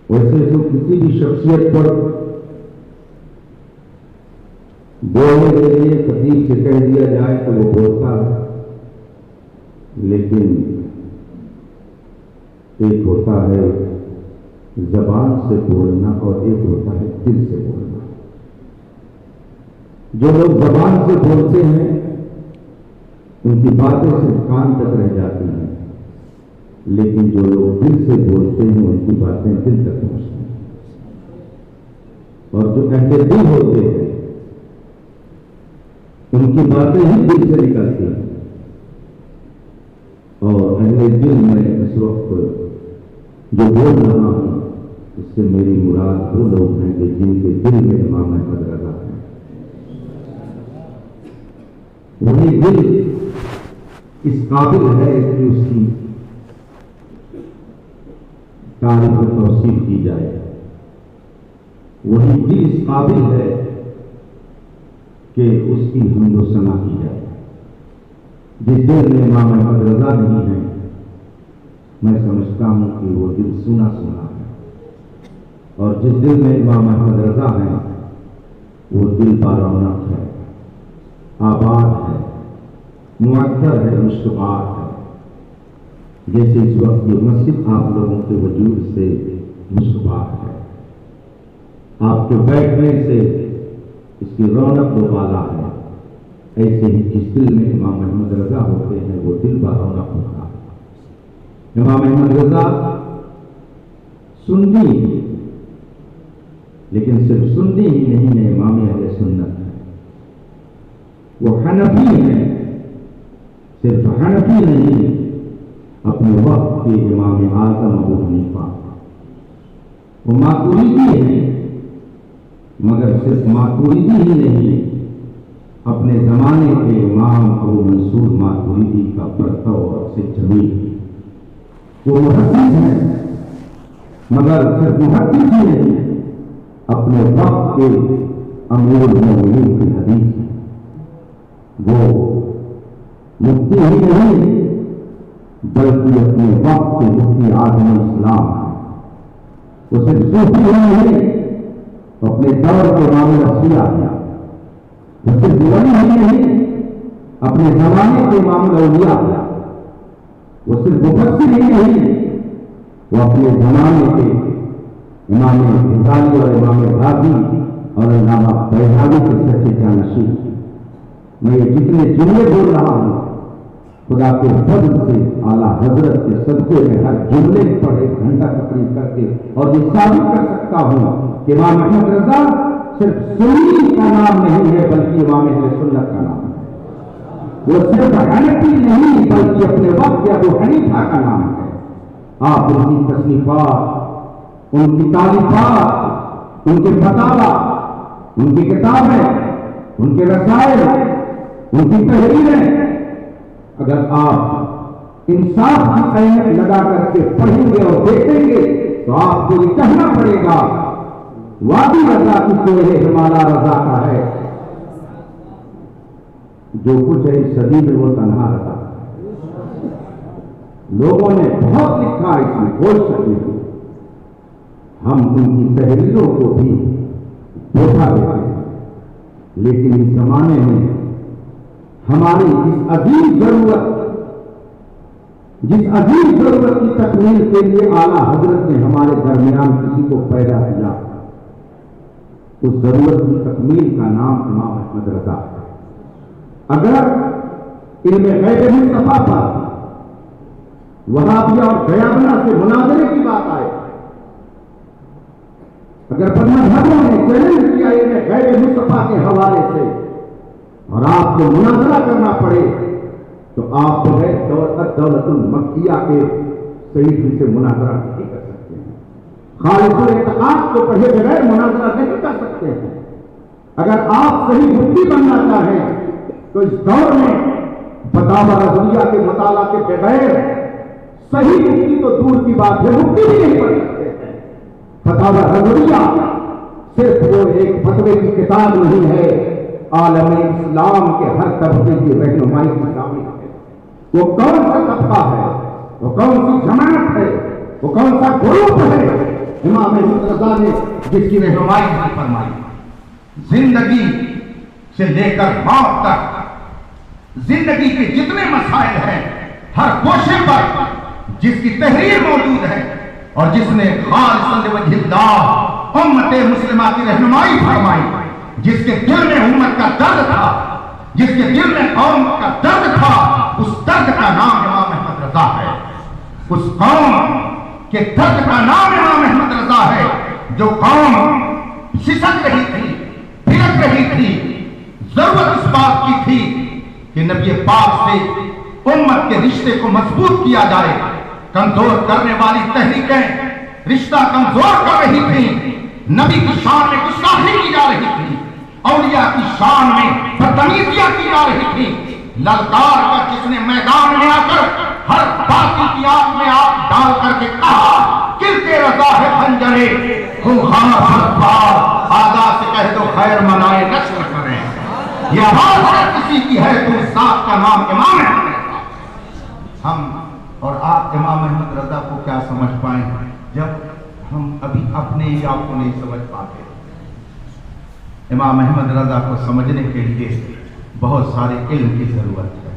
ویسے تو کسی بھی شخصیت پر بولنے کے لیے خطیب سے کہہ دیا جائے تو وہ بولتا ہے، لیکن ایک ہوتا ہے زبان سے بولنا اور ایک ہوتا ہے دل سے بولنا۔ جو لوگ زبان سے بولتے ہیں ان کی باتیں صرف کان تک رہ جاتی ہیں، لیکن جو لوگ دل سے بولتے ہیں ان کی باتیں دل تک پہنچتی ہیں، اور جو اہل دل ہوتے ہیں ان کی باتیں ہی دل سے نکلتی ہیں۔ اور اہل دل میں اس وقت جو بول رہا ہوں اس سے میری مراد وہ لوگ ہیں کہ جن کے دل میں امام احمد رضا ہے۔ وہی دل اس قابل ہے کہ اس کی تعریف و توصیف کی جائے، وہی دل اس قابل ہے کہ اس کی حمد و ثنا کی جائے۔ جس دل میں امام احمد رضا نہیں ہے میں سمجھتا ہوں کہ وہ دل سنا سنا ہے، اور جس دل میں امام احمد رضا ہے وہ دل بارونق ہے، آباد ہے، معطر ہے، مشتاق ہے۔ جیسے اس وقت یہ مسجد آپ لوگوں کے وجود سے مشتاق ہے، آپ کے بیٹھنے سے اس کی رونق و بالا ہے، ایسے ہی جس دل میں امام احمد رضا ہوتے ہیں وہ دل بارونق ہوتا ہے۔ امام احمد رضا سنی ہے، لیکن صرف سنی ہی نہیں ہے، امام اہل سنت ہے۔ وہ حنفی ہے، صرف حنفی نہیں، اپنے وقت کے امام اعظم ابو حنیفہ۔ وہ ماتوریدی ہے، مگر صرف ماتوریدی ہی نہیں، اپنے زمانے کے امام ابو منصور ماتوریدی کا پرتو اور سے جمیل۔ وہ محدث ہے، مگر صرف محدث ہی نہیں، اپنے وقت کے امیر المومنین کی حدیث ہے۔ وہ مفتی ہی نہیں بلکہ اپنے وقت کے مفتی اعظم اسلام ہے۔ وہ صرف صوفی ہی نہیں، اپنے دور کے امام رسیہ ہے۔ وہ صرف ولی ہی نہیں، اپنے زمانے کے امام الاولیاء ہے۔ وہ صرف مفسر ہی نہیں، وہ اپنے زمانے کے امام غزالی اور امام غازی اور علامہ بیضاوی کے سچے جانشین۔ میں یہ جتنے جملے بول رہا ہوں خدا کے فضل سے اعلیٰ حضرت کے صدقے میں ہر جملے پر ایک گھنٹہ تقریر کر کے اور یہ ثابت کر سکتا ہوں کہ امام احمد رضا صرف سنی کا نام نہیں ہے بلکہ امام اہل سنت کا نام ہے۔ وہ صرف حنفی نہیں بلکہ اپنے وقت کے ابو حنیفہ کا نام ہے۔ آپ ان کی تصنیفات، ان کی تالیفات، ان کے فتاوی، ان کی کتابیں، ان کے رسائل، ان کی تحریریں اگر آپ انصاف کی قیمت لگا کر کے پڑھیں گے اور دیکھیں گے تو آپ کو یہ کہنا پڑے گا وادی رضا کی کوئی ہمارا رضا کا ہے۔ جو کچھ ہے اس صدی میں وہ تنہا رضا۔ لوگوں نے بہت لکھا اس میں کوئی شک نہیں، ہم ان کی تحریروں کو بھی دھوکہ دیتے ہیں، لیکن اس زمانے میں ہماری جس عظیم ضرورت کی تکمیل کے لیے اعلیٰ حضرت نے ہمارے درمیان کسی کو پیدا کیا، اس ضرورت کی تکمیل کا نام امام احمد رضا ہے۔ اگر علم غیب مصطفیٰ پر وہابیہ اور دیابنا سے مناظرے کی بات آئے، اگر مذہبوں نے چیلنج کیا علم غیب مصطفیٰ کے حوالے سے اور آپ کو مناظرہ کرنا پڑے تو آپ جو ہے دولت المکیہ کے صحیح سے مناظرہ نہیں کر سکتے ہیں، خالص الاعتقاد کو پڑھے بغیر مناظرہ نہیں کر سکتے ہیں۔ اگر آپ صحیح مفتی بننا چاہیں تو اس دور میں فتاوی رضویہ کے مطالعہ کے بغیر صحیح مفتی تو دور کی بات ہے مفتی بھی نہیں پڑھ سکتے ہیں۔ فتاوی رضویہ صرف وہ ایک فتوے کی کتاب نہیں ہے، عالم اسلام کے ہر طبقے کی رہنمائی کی شامل ہے۔ وہ کون سا طبقہ ہے، وہ کون سی جماعت ہے، وہ کون سا گروپ ہے امام احمد رضا نے جس کی رہنمائی بھی فرمائی، زندگی سے لے کر موت تک زندگی کے جتنے مسائل ہیں ہر گوشے پر جس کی تحریر موجود ہے اور جس نے خالص لوجہ اللہ امت مسلمہ کی رہنمائی فرمائی، جس کے دل میں امت کا درد تھا، جس کے دل میں قوم کا درد تھا، اس درد کا نام امام احمد رضا ہے۔ اس قوم کے درد کا نام امام احمد رضا ہے، جو قوم سسک رہی تھی، پھرک رہی تھی، ضرورت اس بات کی تھی کہ نبی پاک سے امت کے رشتے کو مضبوط کیا جائے۔ کمزور کرنے والی تحریکیں رشتہ کمزور کر رہی تھیں، نبی کی شان میں گستاخی کی جا رہی تھی، اولیاء کی شان میں بدتمیزیاں کی جا رہی تھی۔ للکار کا جس نے میدان میں آ کر ہر باطل کی آگ میں آگ ڈال کر کے کہا کل کے رضا ہے خنجرے خونخوار سرفار، آگا سے کہہ دو خیر منائے نشر کریں، یہ آواز اگر کسی کی ہے تو اس ذات کا نام امام احمد رضا۔ ہم اور آپ امام احمد رضا کو کیا سمجھ پائیں جب ہم ابھی اپنے ہی آپ کو نہیں سمجھ پاتے۔ امام احمد رضا کو سمجھنے کے لیے بہت سارے علم کی ضرورت ہے۔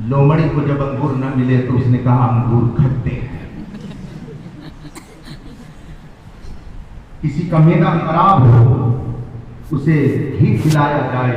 لومڑی کو جب انگور نہ ملے تو اس نے کہا انگور کھٹے ہیں۔ کسی کا معدہ خراب ہو اسے گھی کھلایا جائے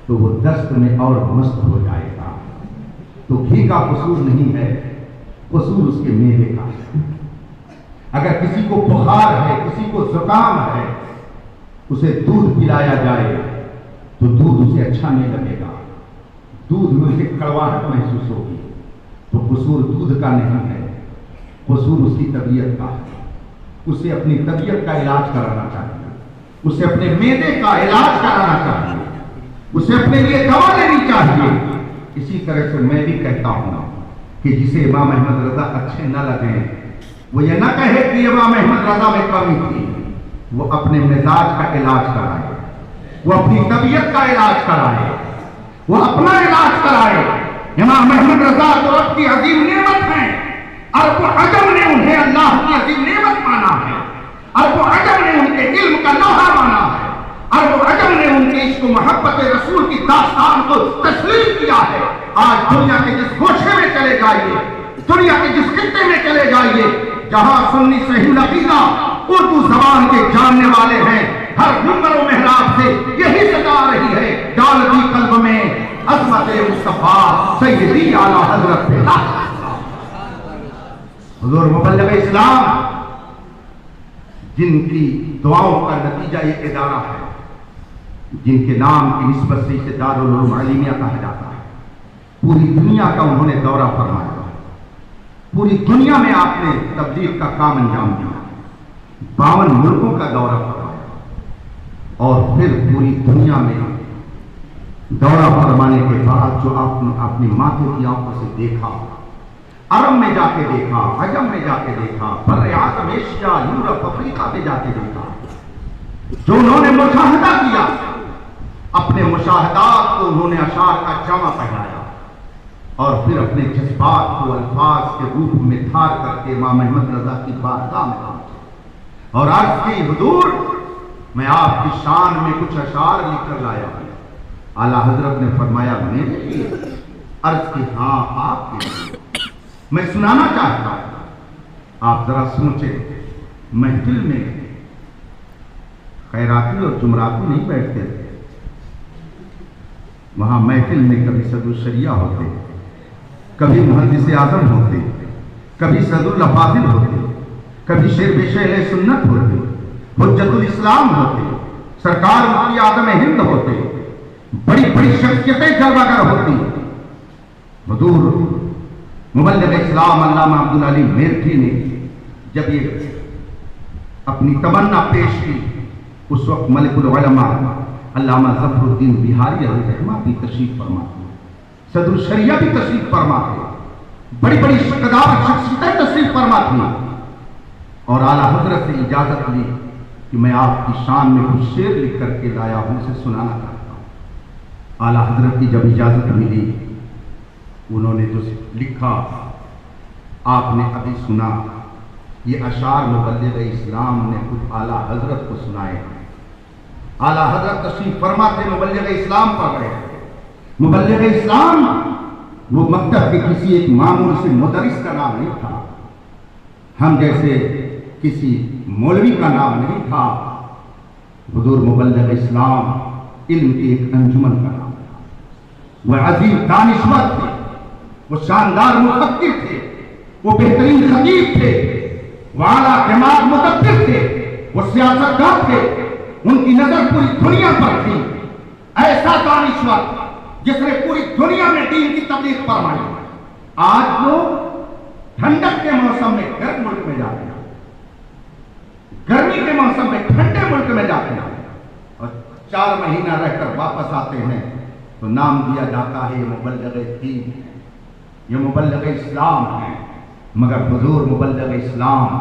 تو وہ دست میں اور مست ہو جائے گا، تو گھی کا قصور نہیں ہے، قصور اس کے معدے کا ہے۔ اگر کسی کو بخار ہے، کسی کو زکام ہے، اسے دودھ پلایا جائے تو دودھ اسے اچھا نہیں لگے گا، دودھ میں اسے کڑواہٹ محسوس ہوگی، تو قصور دودھ کا نہیں ہے، قصور اس کی طبیعت کا ہے۔ اسے اپنی طبیعت کا علاج کرانا چاہیے، اسے اپنے معدے کا علاج کرانا چاہیے، اسے اپنے لیے دوا لینی چاہیے۔ اسی طرح سے میں بھی کہتا ہوں کہ جسے امام احمد رضا اچھے نہ لگیں وہ یہ نہ کہے کہ امام احمد رضا میں کمی تھی، وہ اپنے مزاج کا علاج کرائے، وہ اپنی طبیعت کا علاج کرائے، وہ اپنا علاج کرائے۔ امام احمد رضا تو رب کی عظیم نعمت ہیں، عرب و عجم نے انہیں اللہ کی عظیم نعمت مانا ہے، عرب و عجم نے ان کے علم کا لوہا مانا ہے، عرب و عجم نے ان کے عشق و محبت رسول کی داستان کو تسلیم کیا ہے۔ آج دنیا کے جس گوشے میں چلے جائیے، دنیا کے جس خطے میں چلے جائیے، جہاں سنی صحیح العقیدہ اردو زبان کے جاننے والے ہیں، ہر منبر و محراب سے یہی صدا آ رہی ہے، ڈال دی قلب میں عظمت مصطفیٰ سیدی اعلیٰ حضرت حضور مبلغ اسلام، جن کی دعاؤں کا نتیجہ یہ ادارہ ہے، جن کے نام کی نسبت سے اسے دارالعلوم علیمیہ کہا جاتا ہے، پوری دنیا کا انہوں نے دورہ فرمایا، پوری دنیا میں آپ نے تبلیغ کا کام انجام دیا، 52 ملکوں کا دورہ فرمایا، اور پھر پوری دنیا میں دورہ فرمانے کے بعد جو آپ نے اپنی ماتھے کی آنکھوں سے دیکھا، عرب میں جا کے دیکھا، عجم میں جا کے دیکھا، بر اعظم ایشیا، یورپ، افریقہ میں جا کے دیکھا، جو انہوں نے مشاہدہ کیا، اپنے مشاہدات کو انہوں نے اشعار کا جمع پہنایا اور پھر اپنے جذبات کو الفاظ کے روپ میں دھار کر کے امام احمد رضا کی بارگاہ میں پہنچے اور عرض کی حضور میں آپ کی شان میں کچھ اشعار لکھ کر لایا ہوں۔ اعلیٰ حضرت نے فرمایا میرے لیے؟ عرض کی ہاں آپ کے لیے، میں سنانا چاہتا ہوں۔ آپ ذرا سوچیں، محفل میں خیراتی اور جمراتی نہیں بیٹھتے تھے، وہاں محفل میں کبھی صدر الشریعہ ہوتے، کبھی محدث اعظم ہوتے، کبھی صدر الافاضل ہوتے، کبھی شیر بشیر اہل سنت ہوتے، حجت الاسلام ہوتے، سرکار مفتی اعظم ہند ہوتے، بڑی بڑی شخصیتیں جلوہ گر ہوتی۔ حضور مبلغ اسلام علامہ عبدالعلی میرٹھی نے جب یہ اپنی تمنا پیش کی، اس وقت ملک العلماء علامہ ظفر الدین بہاری علیہ رحمہ بھی تشریف فرما تھے، صدر الشریعہ بھی تشریف فرما تھے، بڑی بڑی شقدار شخصیتیں تشریف فرما تھی، اور اعلیٰ حضرت سے اجازت لی کہ میں آپ کی شان میں کچھ شعر لکھ کر کے لایا ہوں، اسے سنانا چاہتا ہوں۔ اعلیٰ حضرت کی جب اجازت ملی، انہوں نے جو لکھا آپ نے ابھی سنا یہ اشعار مبلغ اسلام نے خود اعلیٰ حضرت کو سنائے. اعلیٰ حضرت تشریف فرما تھے, مبلغ اسلام پڑھ رہے تھے. مبلغ اسلام وہ مکتب کے کسی ایک معمول سے مدرس کا نام نہیں تھا, ہم جیسے کسی مولوی کا نام نہیں تھا. حضور مبلغ اسلام علم کی ایک انجمن کا نام تھا. وہ عظیم دانشور تھے, وہ شاندار مفکر تھے, وہ بہترین خطیب تھے, وہ اعلیٰ دماغ مدبر تھے, وہ سیاستدان تھے. ان کی نظر پوری دنیا پر تھی. ایسا دانشور جس نے پوری دنیا میں دین کی تبلیغ فرمائی. آج وہ ٹھنڈک کے موسم میں گرم ملک میں جاتے ہیں, گرمی کے موسم میں ٹھنڈے ملک میں جاتے ہیں, اور 4 مہینہ رہ کر واپس آتے ہیں تو نام دیا جاتا ہے یہ مبلغ دین, یہ مبلغ اسلام ہے. مگر حضور مبلغ اسلام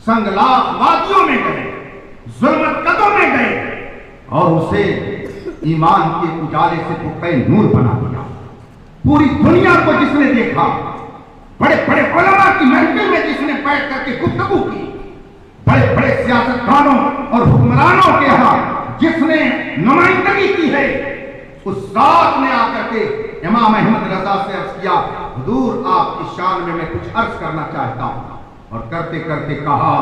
سنگلاخ وادیوں میں گئے, ظلمت قدوں میں گئے, اور اسے ایمان کے اجالے سے پختہ نور بنا دیا. پوری دنیا کو جس نے دیکھا, بڑے بڑے علماء کی محفل میں جس نے بیٹھ کر کے گفتگو کی, بڑے بڑے سیاستدانوں اور حکمرانوں کے یہاں جس نے نمائندگی کی ہے, اس ذات نے آ کر کے امام احمد رضا سے عرض کیا, حضور آپ کی شان میں کچھ عرض کرنا چاہتا ہوں. اور کرتے کرتے کہا,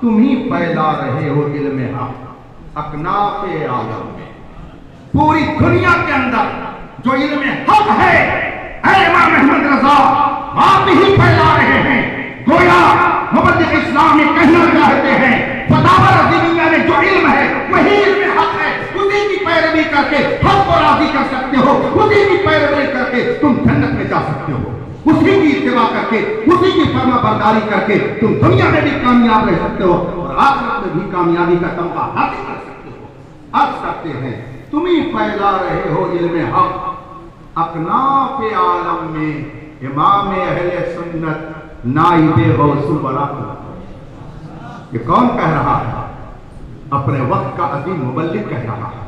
تم ہی پھیلا رہے ہو علم حق اکناف عالم میں. پوری دنیا کے اندر جو علم حق ہے, اے امام احمد رضا آپ ہی پھیلا رہے ہیں. گویا مبلغ اسلام یہ کہنا چاہتے ہیں, فتاوی رضویہ میں جو علم ہے وہی علم حق ہے. اسی کی پیروی کر کے حق کو راضی کر سکتے ہو, اسی کی پیروی کر کے تم جنت میں جا سکتے ہو, اسی کی اتباع کر کے, اسی کی فرما برداری کر کے تم دنیا میں بھی کامیاب رہ سکتے ہو اور آخرت میں بھی کامیابی کا تمغہ حاصل کر سکتے ہو. عرض کرتے ہیں, تم ہی پھیلا رہے ہو علم حق اکناف عالم میں. امام اہل سنت نائب غوث الورا. یہ کون کہہ رہا ہے؟ اپنے وقت کا عظیم مبلغ کہہ رہا ہے,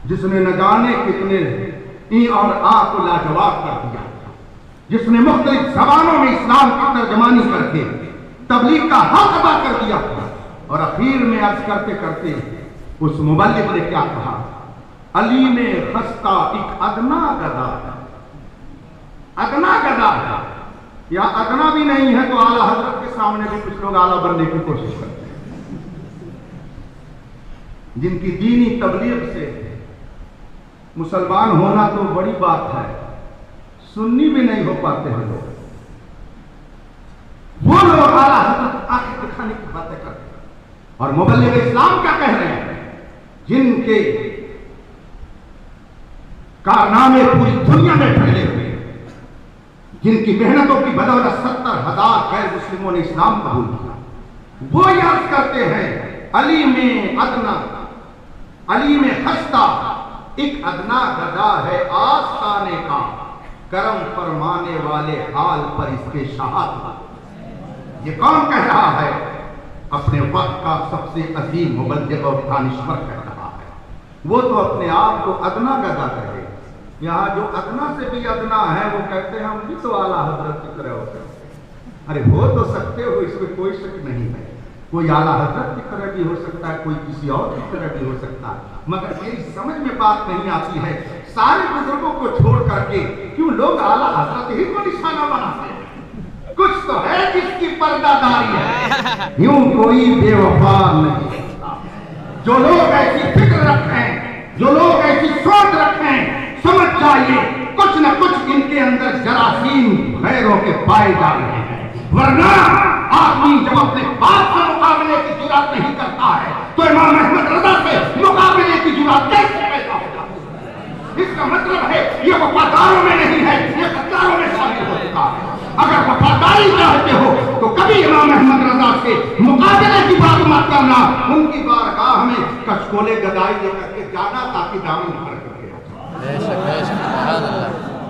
جس نے نہ جانے کتنے ای اور آ کو لاجواب کر دیا, جس نے مختلف زبانوں میں اسلام کی ترجمانی کر کے تبلیغ کا حق ادا کر دیا. اور اخیر میں عرض کرتے کرتے اس مبلغ نے کیا کہا, علی میں خستہ ایک ادنا گدا ہے. ادنا گدا ہے یا ادنا بھی نہیں ہے تو اعلیٰ حضرت کے سامنے بھی کچھ لوگ اعلیٰ بننے کی کوشش کرتے ہیں, جن کی دینی تبلیغ سے مسلمان ہونا تو بڑی بات ہے, سنی بھی نہیں ہو پاتے ہیں لوگ. وہ لوگ اعلیٰ حضرت آنکھ دکھانے کی باتیں کرتے ہیں. اور مبلغ اسلام کیا کہہ رہے ہیں, جن کے کارنامے پوری دنیا میں پھیلے ہوئے, جن کی محنتوں کی بدولت 70,000 غیر مسلموں نے اسلام قبول کیا, وہ یاد کرتے ہیں علی میں ادنا, علی میں خستہ ایک ادنا گدا ہے آستانے کا, کرم فرمانے والے حال پر اس کے شہادت. یہ کون کہہ رہا ہے؟ اپنے وقت کا سب سے عظیم مبلغ اور دانشور کہہ رہا ہے. وہ تو اپنے آپ کو ادنا گدا کہے. یہاں جو ادنا سے بھی ادنا ہے وہ کہتے ہیں ہم بھی تو اعلیٰ حضرت کی طرح ہوتے ہیں. ارے ہو تو سکتے ہو, اس میں کوئی شک نہیں ہے. کوئی اعلیٰ حضرت کی طرح بھی ہو سکتا ہے, کوئی کسی اور کی طرح بھی ہو سکتا ہے. مگر میری سمجھ میں بات نہیں آتی ہے, سارے بزرگوں کو چھوڑ کر کے کیوں لوگ اعلیٰ حضرت ہی کو نشانہ بناتے ہیں؟ کچھ تو ہے جس کی پردہ داری ہے. یوں کوئی بے وفا نہیں ہوتا. جو لوگ ایسی فکر رکھیں, جو لوگ ایسی سوچ رکھیں, سمجھ جائیے کچھ نہ کچھ ان کے اندر جراثیم غیروں کے پائے جا رہے ہیں. ورنہ آدمی جب اپنے باپ سے مقابلے کی جرات نہیں کرتا ہے تو امام احمد رضا سے مقابلے کی جرات کیسے پیدا ہو جاتی ہے؟ اس کا مطلب ہے یہ وفاداروں میں نہیں ہے, یہ غداروں میں شامل ہو چکا ہے. اگر وفاداری چاہتے ہو تو کبھی امام احمد رضا سے مقابلے کی بات مت کرنا. ان کی بارگاہ میں کچکولے گدائی دے کر کے جانا تاکہ دامن بھر کر کے.